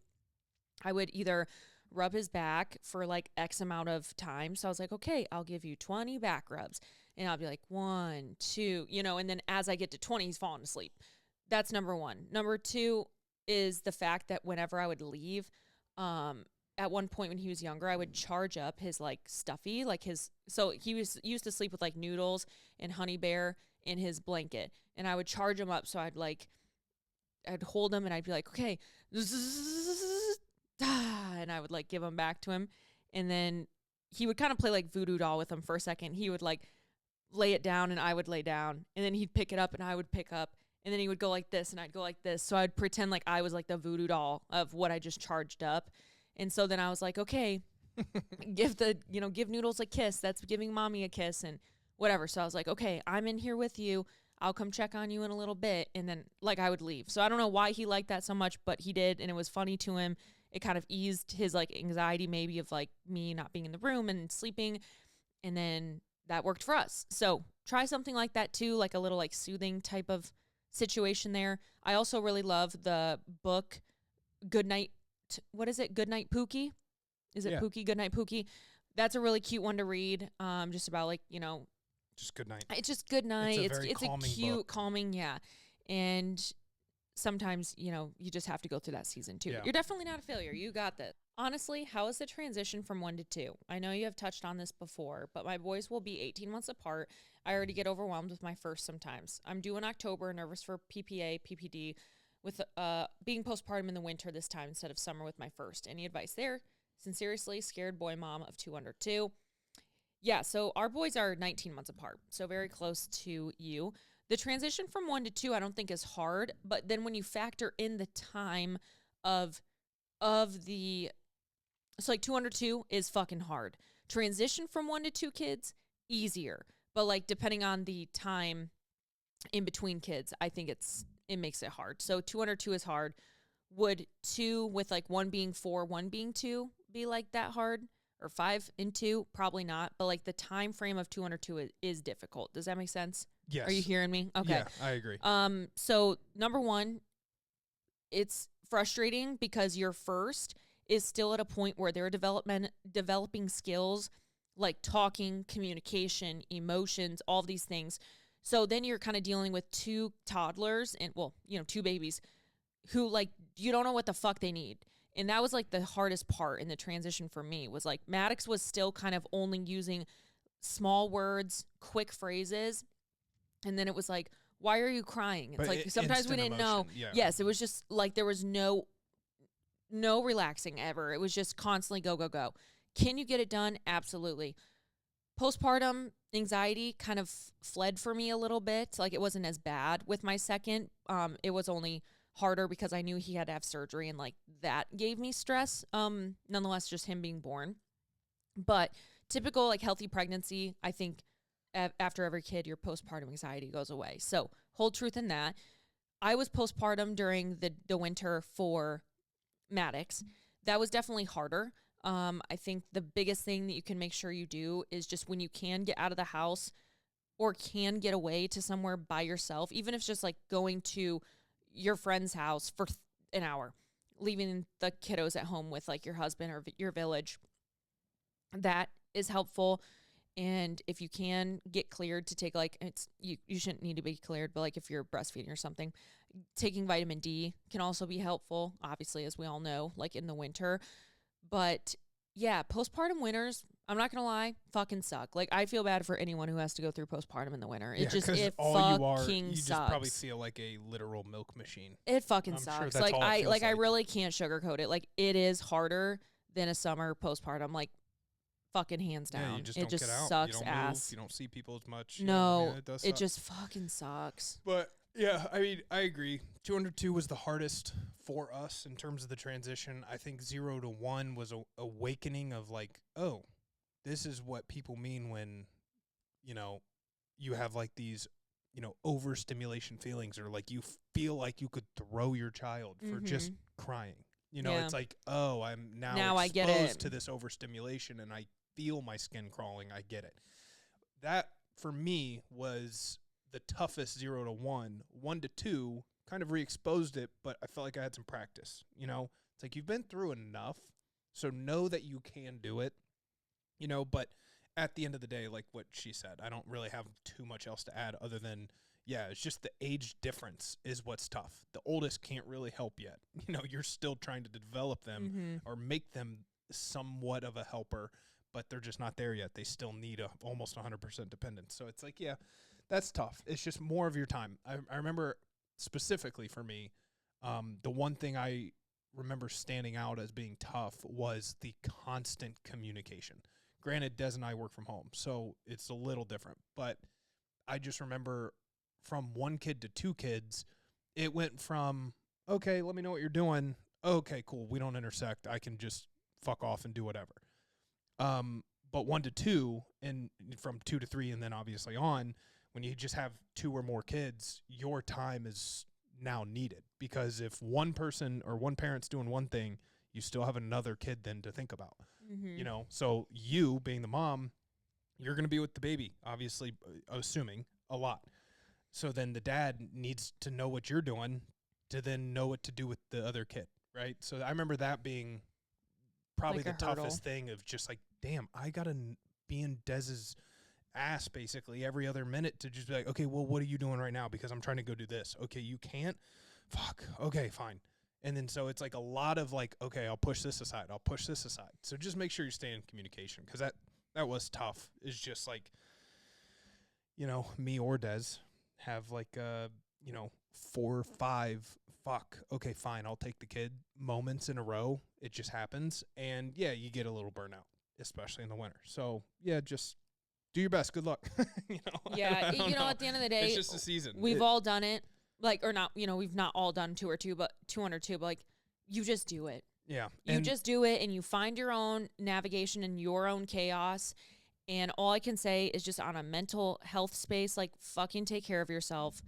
I would either rub his back for like X amount of time. So I was like, okay, I'll give you 20 back rubs. And I'll be like, 1, 2, and then as I get to 20, he's falling asleep. That's number one. Number two is the fact that whenever I would leave, at one point when he was younger, I would charge up his like stuffy, so he was used to sleep with like noodles and Honey Bear in his blanket. And I would charge him up. So I'd hold him and I'd be like, okay, and I would like give him back to him. And then he would kind of play like voodoo doll with him for a second. He would like lay it down and I would lay down, and then he'd pick it up and I would pick up, and then he would go like this and I'd go like this. So I'd pretend like I was like the voodoo doll of what I just charged up. And so then I was like, okay, give Noodles a kiss. That's giving mommy a kiss and whatever. So I was like, okay, I'm in here with you. I'll come check on you in a little bit. And then like I would leave. So I don't know why he liked that so much, but he did. And it was funny to him. It kind of eased his like anxiety maybe of like me not being in the room and sleeping. And then that worked for us. So try something like that too, like a little like soothing type of situation there. I also really love the book Goodnight. What is it? Goodnight Pookie? Is it Pookie? Goodnight Pookie. That's a really cute one to read. Just about like, just good night. It's just good night. It's a cute, book. calming, yeah. And sometimes, you just have to go through that season too. Yeah. You're definitely not a failure. You got this. Honestly, how is the transition from 1 to 2? I know you have touched on this before, but my boys will be 18 months apart. I already get overwhelmed with my first sometimes. I'm due in October, nervous for PPA, PPD, with being postpartum in the winter this time instead of summer with my first. Any advice there? Sincerely, scared boy mom of 2 under 2. Yeah, so our boys are 19 months apart, so very close to you. The transition from 1 to 2 I don't think is hard, but then when you factor in the time of the... So like 2 under 2 is fucking hard. Transition from 1 to 2 kids, easier. But like depending on the time in between kids, I think it makes it hard. So 2 under 2 is hard. Would 2 with like 1 being 4, 1 being 2 be like that hard? Or 5 and 2? Probably not. But like the time frame of 2 under 2 is difficult. Does that make sense? Yes. Are you hearing me? Okay. Yeah, I agree. So number one, it's frustrating because your first is still at a point where they're developing skills like talking, communication, emotions, all of these things. So then you're kind of dealing with 2 toddlers and 2 babies who like you don't know what the fuck they need. And that was like the hardest part in the transition for me was like Maddox was still kind of only using small words, quick phrases. And then it was like, why are you crying? It's like sometimes we didn't know. Yeah. Yes, it was just like there was no relaxing ever. It was just constantly go, go, go. Can you get it done? Absolutely. Postpartum anxiety kind of fled for me a little bit. Like it wasn't as bad with my second. It was only harder because I knew he had to have surgery and like that gave me stress. Nonetheless, just him being born. But typical like healthy pregnancy, I think after every kid, your postpartum anxiety goes away. So hold truth in that. I was postpartum during the winter for Maddox. That was definitely harder. I think the biggest thing that you can make sure you do is just when you can get out of the house or can get away to somewhere by yourself, even if it's just like going to your friend's house for an hour, leaving the kiddos at home with like your husband or your village. That is helpful. And if you can get cleared to take like you shouldn't need to be cleared, but like if you're breastfeeding or something, taking vitamin D can also be helpful, obviously, as we all know, like in the winter. But yeah, postpartum winters, I'm not gonna lie, fucking suck. Like I feel bad for anyone who has to go through postpartum in the winter. It just you fucking just sucks. probably feel like a literal milk machine. It fucking I'm sucks. sure that's Like all it feels I really can't sugarcoat it. Like it is harder than a summer postpartum. Like fucking hands down. Yeah, you just it don't just get out. sucks You don't ass. Move. You don't see people as much. No, it does it suck. just fucking sucks. But yeah, I mean, I agree. 202 was the hardest for us in terms of the transition. I think 0 to 1 was a awakening of like, oh, this is what people mean when, you have like these, overstimulation feelings or like you feel like you could throw your child for just crying. Yeah. It's like, oh, I'm Now I get exposed it. to this overstimulation and I feel my skin crawling. I get it. That for me was the toughest 0 to 1. 1 to 2 kind of re-exposed it, but I felt like I had some practice. It's like you've been through enough So know that you can do it, you know, but at the end of the day, like what she said, I don't really have too much else to add other than, yeah, it's just the age difference is what's tough. The oldest can't really help yet. You know, you're still trying to develop them or make them somewhat of a helper, but they're just not there yet. They still need almost 100% dependence. So it's like, yeah, that's tough. It's just more of your time. I remember specifically for me, the one thing I remember standing out as being tough was the constant communication. Granted, Des and I work from home, so it's a little different. But I just remember from one kid to two kids, it went from, okay, let me know what you're doing. Okay, cool. We don't intersect. I can just fuck off and do whatever. But 1 to 2, and from 2 to 3, and then obviously on, when you just have 2 or more kids, your time is now needed. Because if one person or one parent's doing one thing, you still have another kid then to think about. You know, so you being the mom, you're going to be with the baby, obviously, assuming a lot. So then the dad needs to know what you're doing to then know what to do with the other kid, right? So I remember that being probably Like the a hurdle. toughest thing of just like, damn, I got to be in Dez's ass basically every other minute to just be like, okay, well, what are you doing right now? Because I'm trying to go do this. Okay, you can't? Fuck. Okay, fine. And then so it's like a lot of like, okay, I'll push this aside. I'll push this aside. So just make sure you stay in communication because that was tough. It's just like, you know, me or Des have like, 4 or 5, fuck, okay, fine, I'll take the kid moments in a row. It just happens. And yeah, you get a little burnout, especially in the winter. So yeah, just do your best. Good luck. You know, Yeah, I don't you know, at the end of the day, it's just a season. we've all done it. Like, or not, you know, we've not all done 2 or 2, but 2 under 2, but like, you just do it. Yeah. You just do it and you find your own navigation and your own chaos. And all I can say is just on a mental health space, like fucking take care of yourself.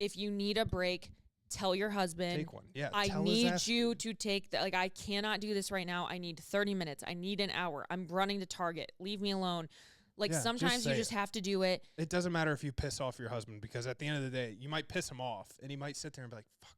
If you need a break, tell your husband. Take one. Yeah. I tell his need ass- you to take that. Like, I cannot do this right now. I need 30 minutes. I need an hour. I'm running to Target. Leave me alone. Like, Yeah, just sometimes you say just it. have to do it. It doesn't matter if you piss off your husband because at the end of the day, you might piss him off and he might sit there and be like, fuck.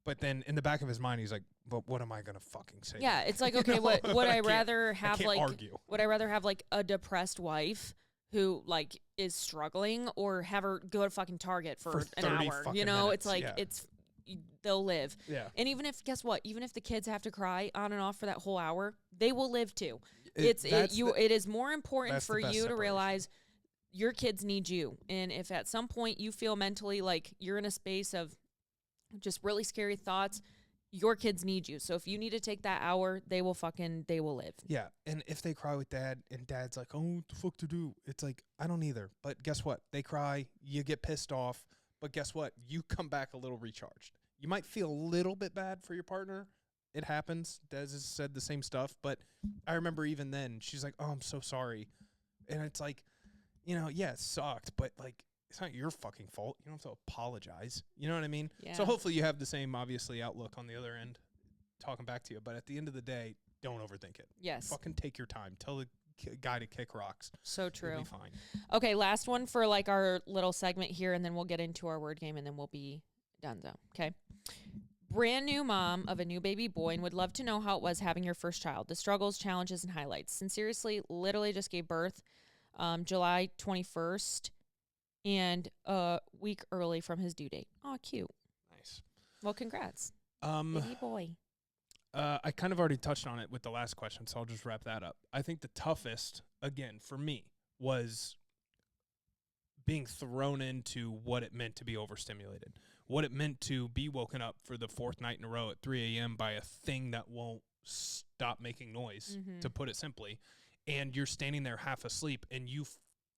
But then in the back of his mind, he's like, but what am I going to fucking say? Yeah, it's like, You okay, know? would I can't- rather I have can't like argue. would I rather have like a depressed wife who like is struggling or have her go to fucking Target for an 30 hour? fucking You know, minutes, it's like yeah. they'll live. Yeah. And even if guess what, even if the kids have to cry on and off for that whole hour, they will live too. It It is more important that's the for best you to separation. realize your kids need you. And if at some point you feel mentally like you're in a space of just really scary thoughts, your kids need you. So if you need to take that hour, they will live. Yeah, and if they cry with dad and dad's like, oh, what the fuck to do? It's like, I don't either. But guess what? They cry, you get pissed off, but guess what? You come back a little recharged. You might feel a little bit bad for your partner. It happens. Des has said the same stuff, but I remember even then, she's like, oh, I'm so sorry. And it's like, you know, yeah, it sucked, but like, it's not your fucking fault. You don't have to apologize. You know what I mean? Yeah. So hopefully you have the same, obviously, outlook on the other end, talking back to you. But at the end of the day, don't overthink it. Yes. Fucking take your time. Tell the guy to kick rocks. So You'll true. be fine. Okay, last one for like our little segment here, and then we'll get into our word game, and then we'll be done. Okay. Brand new mom of a new baby boy and would love to know how it was having your first child, the struggles, challenges, and highlights. Sincerely, literally just gave birth July 21st and a week early from his due date. Oh, cute. Nice. Well, congrats. Baby boy. I kind of already touched on it with the last question, so I'll just wrap that up. I think the toughest, again, for me, was being thrown into what it meant to be overstimulated, what it meant to be woken up for the 4th night in a row at 3 a.m. by a thing that won't stop making noise, to put it simply. And you're standing there half asleep, and you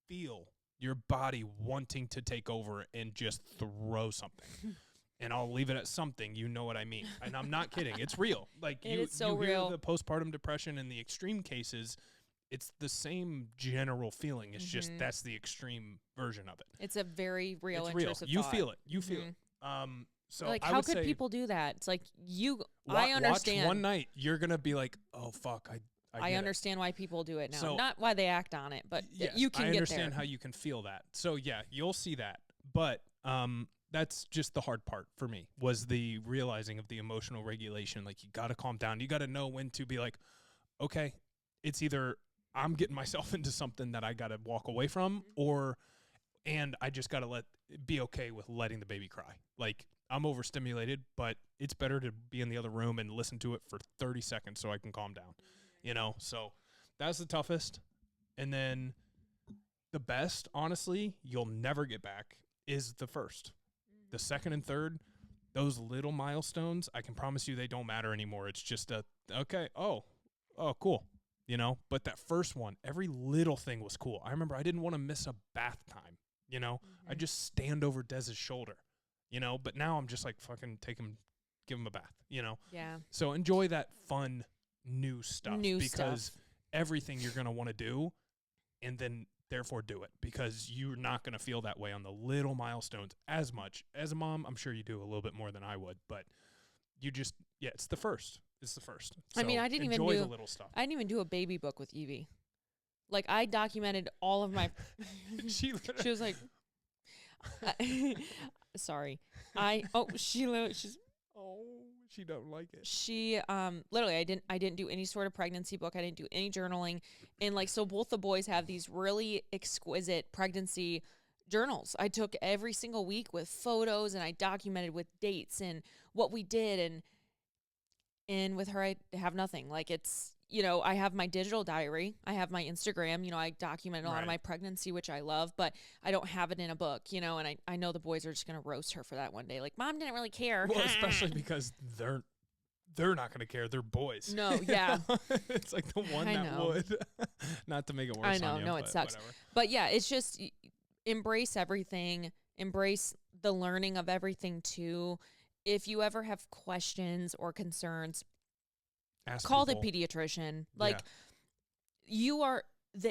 feel your body wanting to take over and just throw something. And I'll leave it at something. You know what I mean. And I'm not kidding. It's real. Like It you, is so you hear real. the postpartum depression in the extreme cases, it's the same general feeling. It's just that's the extreme version of it. It's a very real, It's real. intrusive You thought. feel it. You feel it. So Like, I how would could say people do that? It's like I understand. Watch one night. You're gonna be like, oh fuck, I get understand why people do it now. So- Not why they act on it, but Yes, you can I get understand there. how you can feel that. So yeah, you'll see that. But that's just the hard part for me, was the realizing of the emotional regulation. Like, you got to calm down. You got to know when to be like, okay, it's either I'm getting myself into something that I got to walk away from, and I just got to be okay with letting the baby cry. Like, I'm overstimulated, but it's better to be in the other room and listen to it for 30 seconds so I can calm down, So that's the toughest. And then the best, honestly, you'll never get back is the first. The second and third, those little milestones, I can promise you they don't matter anymore. It's just oh, cool. But that first one, every little thing was cool. I remember I didn't want to miss a bath time, I just stand over Dez's shoulder, but now I'm just like fucking give him a bath, Yeah. So enjoy that fun new stuff because everything you're going to want to do, and then therefore do it, because you're not going to feel that way on the little milestones as much. As a mom, I'm sure you do a little bit more than I would, but you just, it's the first. It's the first. So I mean, I didn't even enjoy do the little stuff. I didn't even do a baby book with Evie. Like, I documented all of my. She was like, sorry. She don't like it. She literally I didn't do any sort of pregnancy book. I didn't do any journaling. And like, so both the boys have these really exquisite pregnancy journals. I took every single week with photos, and I documented with dates and what we did, and with her I have nothing. Like, it's, I have my digital diary. I have my Instagram. I document a lot of my pregnancy, which I love, but I don't have it in a book, and I know the boys are just going to roast her for that one day. Like, Mom didn't really care. Well, especially because they're not going to care. They're boys. No, yeah. It's like the one that would. Not to make it worse I know. on you, No, it sucks. Whatever. But yeah, it's just embrace everything. Embrace the learning of everything too. If you ever have questions or concerns, call the pediatrician. Like,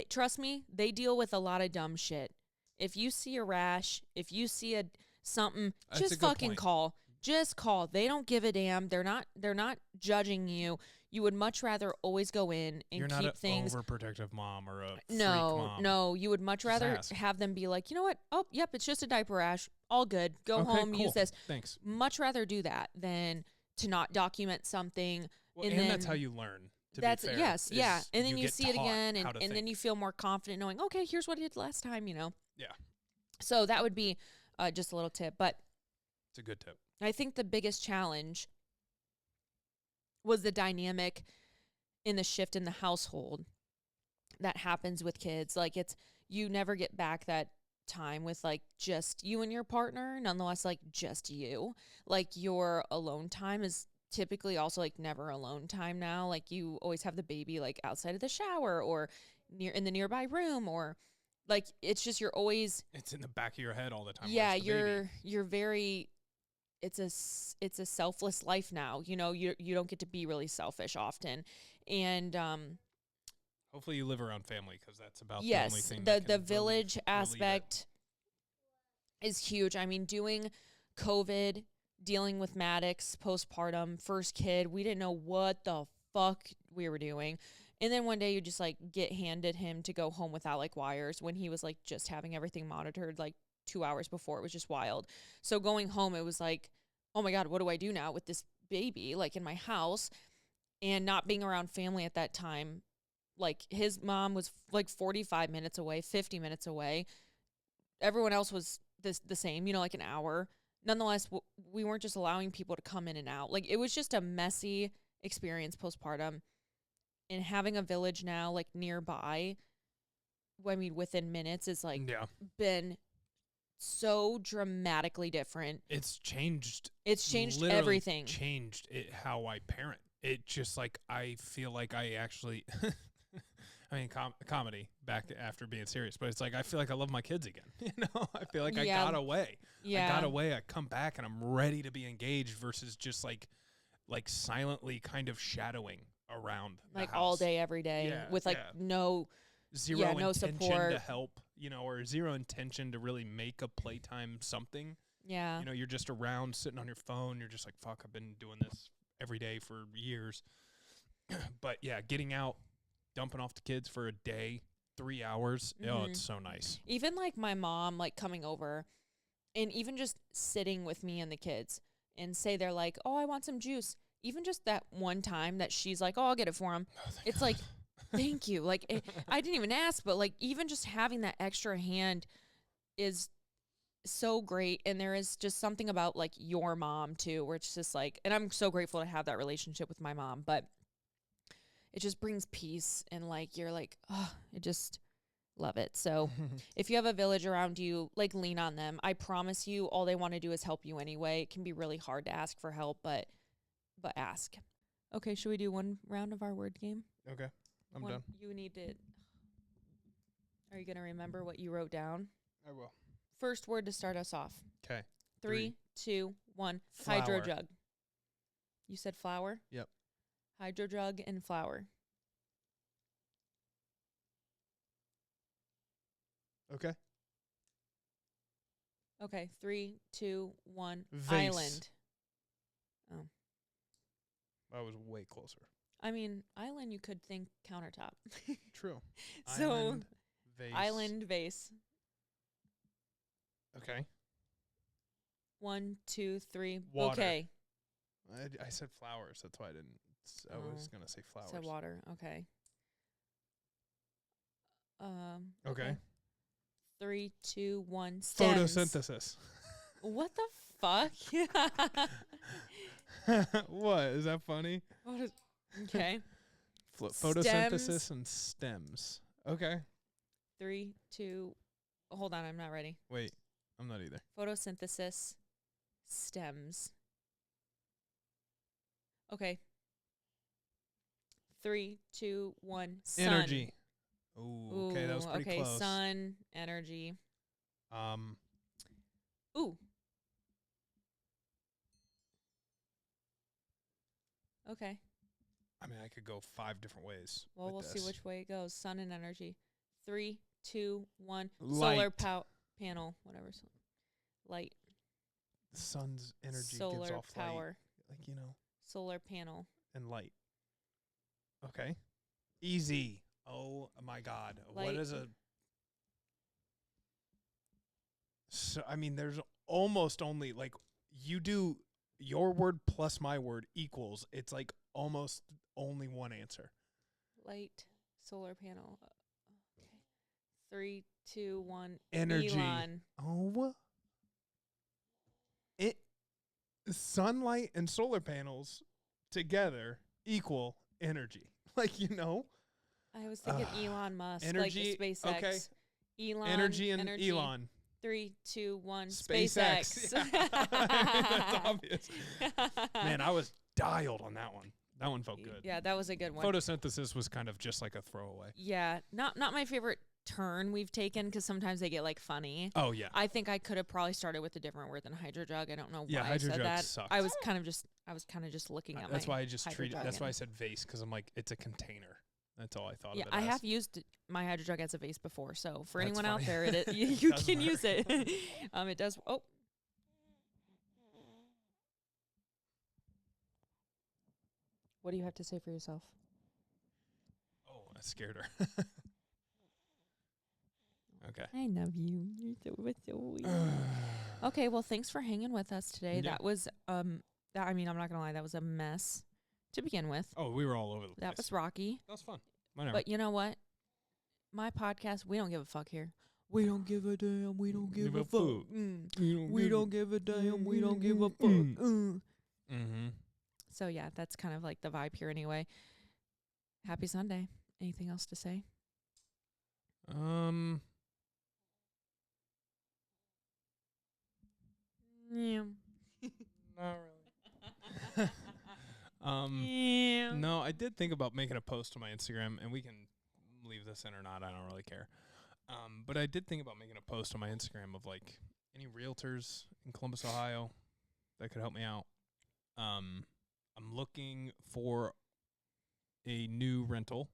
trust me, they deal with a lot of dumb shit. If you see a rash, if you see something, just fucking call. Just call. They don't give a damn. They're not judging you. You would much rather always go in and keep things. You're not an overprotective mom or a freak mom. No. You would much rather have them be like, you know what? Oh, yep, it's just a diaper rash. All good. Go home. Cool. Use this. Thanks. Much rather do that than to not document something. Well, and that's how you learn. That's be fair, yes, yeah. And then you see it again, and then you feel more confident knowing, okay, here's what I did last time. Yeah. So that would be just a little tip, but it's a good tip. I think the biggest challenge was the dynamic in the shift in the household that happens with kids. Like, you never get back that time with like just you and your partner, nonetheless, like just you. Like, your alone time is typically also like never alone time now. Like, you always have the baby like outside of the shower or in the nearby room, or like, it's just, it's in the back of your head all the time. Yeah, you're very, it's a selfless life now. You don't get to be really selfish often. And hopefully you live around family, because that's about the only thing. The village aspect is huge. I mean, doing COVID, dealing with Maddox postpartum, first kid, we didn't know what the fuck we were doing. And then one day you just like get handed him to go home without like wires when he was like just having everything monitored like 2 hours before. It was just wild. So going home, it was like, oh my God, what do I do now with this baby like in my house? And not being around family at that time. Like, his mom was like 45 minutes away, 50 minutes away. Everyone else was the same, like an hour. Nonetheless, we weren't just allowing people to come in and out. Like, it was just a messy experience postpartum. And having a village now, like, nearby, I mean, within minutes is like been so dramatically different. It's changed everything. Changed how I parent. It just like, I feel like I actually, I mean, comedy back after being serious, but it's like, I feel like I love my kids again. I feel like I got away. Yeah. I got away. I come back and I'm ready to be engaged versus just like silently kind of shadowing around the like house. All day, every day with like zero intention support to help, or zero intention to really make a playtime something. Yeah. You're just around sitting on your phone. You're just like, fuck, I've been doing this every day for years. But yeah, getting out, dumping off the kids for a day, 3 hours. Mm-hmm. Oh, it's so nice. Even like my mom, like coming over and even just sitting with me and the kids and say they're like, oh, I want some juice. even just that one time that she's like, oh, I'll get it for him. Oh, thank It's God. like, thank you. Like, I didn't even ask, but like, even just having that extra hand is so great. And there is just something about like your mom too, where it's just like, and I'm so grateful to have that relationship with my mom, but it just brings peace. And like, you're like, oh, I just love it. So if you have a village around you, like, lean on them. I promise you, all they want to do is help you anyway. It can be really hard to ask for help, but ask. Okay, should we do one round of our word game? Okay, I'm done. You need to. Are you going to remember what you wrote down? I will. First word to start us off. 'Kay. 3, 2, 1. Flower. Hydro jug. You said flower? Yep. Hydro jug and flower. Okay. Okay, 3, 2, 1. Vase. Island. Oh. I was way closer. I mean, island, you could think countertop. True. So, Island, vase. island vase. Okay. 1, 2, 3. Water. Bouquet. I said flowers. That's why I didn't. I was going to say flowers. Said water. Okay. Okay. 3, 2, 1. Stems. Photosynthesis. What the fuck? What? Is that funny? What is, okay. Photosynthesis and stems. Okay. 3, 2. Hold on, I'm not ready. Wait, I'm not either. Photosynthesis, stems. Okay. 3, 2, 1. Sun. Energy. Ooh, okay, that was pretty okay, close. Sun, energy. Ooh. Okay. I mean, I could go 5 different ways. Well, with we'll this. see which way it goes. Sun and energy. 3, 2, 1. Light. Solar panel, whatever. Light. The sun's energy Solar gives off power. light, like Solar panel. and light. Okay. Easy. Oh my God. Light. What is a? So I mean, there's almost only like you do your word plus my word equals. It's like almost only one answer. Light. Solar panel. Okay. 3, 2, 1. Energy. Elon. Oh. Sunlight and solar panels together equal energy. Like, I was thinking Elon Musk. energy, Like SpaceX. okay. Elon. Energy and Elon. 3, 2, 1. SpaceX. SpaceX. That's obvious. Man, I was dialed on that one. That one felt good. Yeah, that was a good one. Photosynthesis was kind of just like a throwaway. Yeah, not my favorite turn we've taken because sometimes they get like funny. Oh, yeah. I think I could have probably started with a different word than hydrojug. I don't know Yeah, why I said hydrojug that. sucked. I was kind of just looking at That's my why I just treated. hydrojug That's why I and- said vase because I'm like, it's a container. That's all I thought Yeah, of it I as. have used my hydrojug as a vase before, so for That's anyone out funny. there, you Does can work. use it. It does. Oh. What do you have to say for yourself? Oh, I scared her. Okay. I love you. You're so sweet. Okay, well, thanks for hanging with us today. Yeah. That was I'm not gonna lie, that was a mess to begin with. Oh, we were all over the place. That was rocky. That was fun. Whatever. But you know what? My podcast, we don't give a fuck here. We don't give a damn. We don't give a fuck. We don't give a damn. We don't give a fuck. Mm-hmm. So yeah, that's kind of like the vibe here anyway. Happy Sunday. Anything else to say? Yeah. Not really. Yeah. No, I did think about making a post on my Instagram, and we can leave this in or not. I don't really care. But I did think about making a post on my Instagram of like any realtors in Columbus, Ohio that could help me out. I'm looking for a new rental.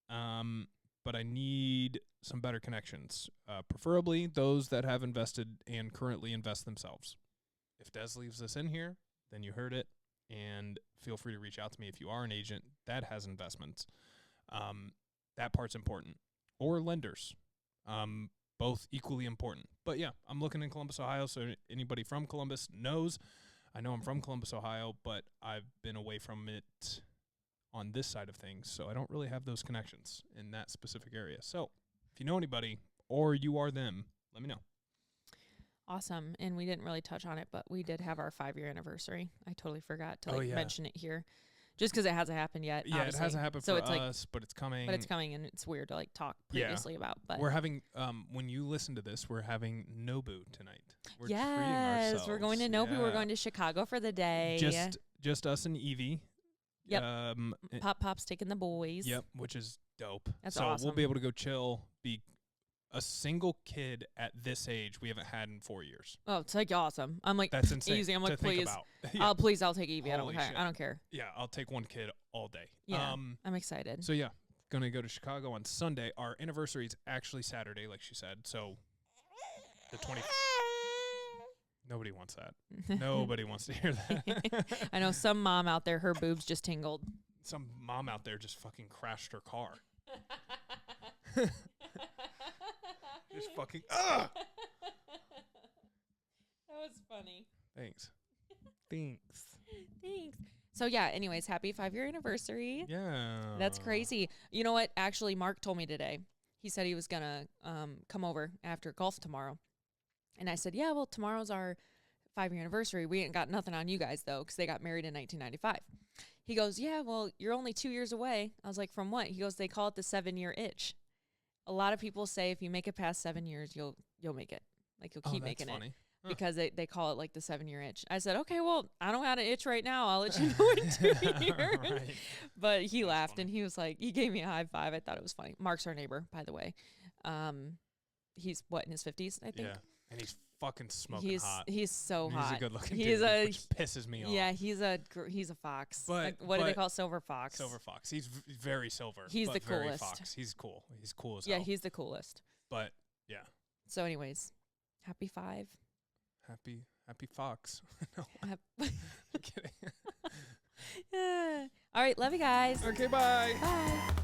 But I need some better connections, preferably those that have invested and currently invest themselves. If Des leaves this in here, then you heard it, and feel free to reach out to me if you are an agent that has investments. That part's important. Or lenders, both equally important. But yeah, I'm looking in Columbus, Ohio, so anybody from Columbus knows. I know I'm from Columbus, Ohio, but I've been away from it on this side of things, so I don't really have those connections in that specific area. So if you know anybody or you are them, let me know. Awesome. And we didn't really touch on it, but we did have our 5-year anniversary. I totally forgot to mention it here. Just because it hasn't happened yet. Yeah, obviously. It hasn't happened so for it's us, but it's coming. But it's coming, and it's weird to like talk previously about. But we're having, when you listen to this, we're having Nobu tonight. We're treating yes, ourselves. we're going to Nobu. Yeah. We're going to Chicago for the day. Just us and Evie. Yep. Pop's taking the boys. Yep, which is dope. That's so awesome. We'll be able to go chill, be a single kid at this age we haven't had in 4 years. Oh, it's like awesome. I'm like, that's insane. Easy. I'm like, please. Yeah. I'll take Evie. I don't care. Yeah, I'll take one kid all day. Yeah, I'm excited. So yeah, gonna go to Chicago on Sunday. Our anniversary is actually Saturday, like she said. So the 20th. Nobody wants that. Nobody wants to hear that. I know some mom out there, her boobs just tingled. Some mom out there just fucking crashed her car. Just fucking That was funny. Thanks. So yeah, anyways, happy 5-year anniversary. Yeah. That's crazy. You know what? Actually, Mark told me today. He said he was gonna come over after golf tomorrow. And I said, yeah, well, tomorrow's our 5-year anniversary. We ain't got nothing on you guys though, because they got married in 1995. He goes, yeah, well, you're only 2 years away. I was like, from what? He goes, they call it the 7-year itch. A lot of people say if you make it past 7 years, you'll make it. Like you'll keep making it. Huh. Because they call it like the 7-year itch. I said, okay, well, I don't have an itch right now. I'll let you know in 2 years. Right. But he laughed and he was like, he gave me a high five. I thought it was funny. Mark's our neighbor, by the way. He's in his 50s, I think. Yeah, and he's fucking smoking hot. He's so hot. He's a good looking dude, which pisses me off. Yeah, he's a fox. But like, what do they call it? Silver fox? Silver fox. He's very silver. He's the very coolest. Fox. He's cool. He's cool as hell. hell. Yeah, he's the coolest. But yeah. So anyways, happy 5. Happy fox. No. I'm kidding. Yeah. All right, love you guys. Okay, bye. Bye.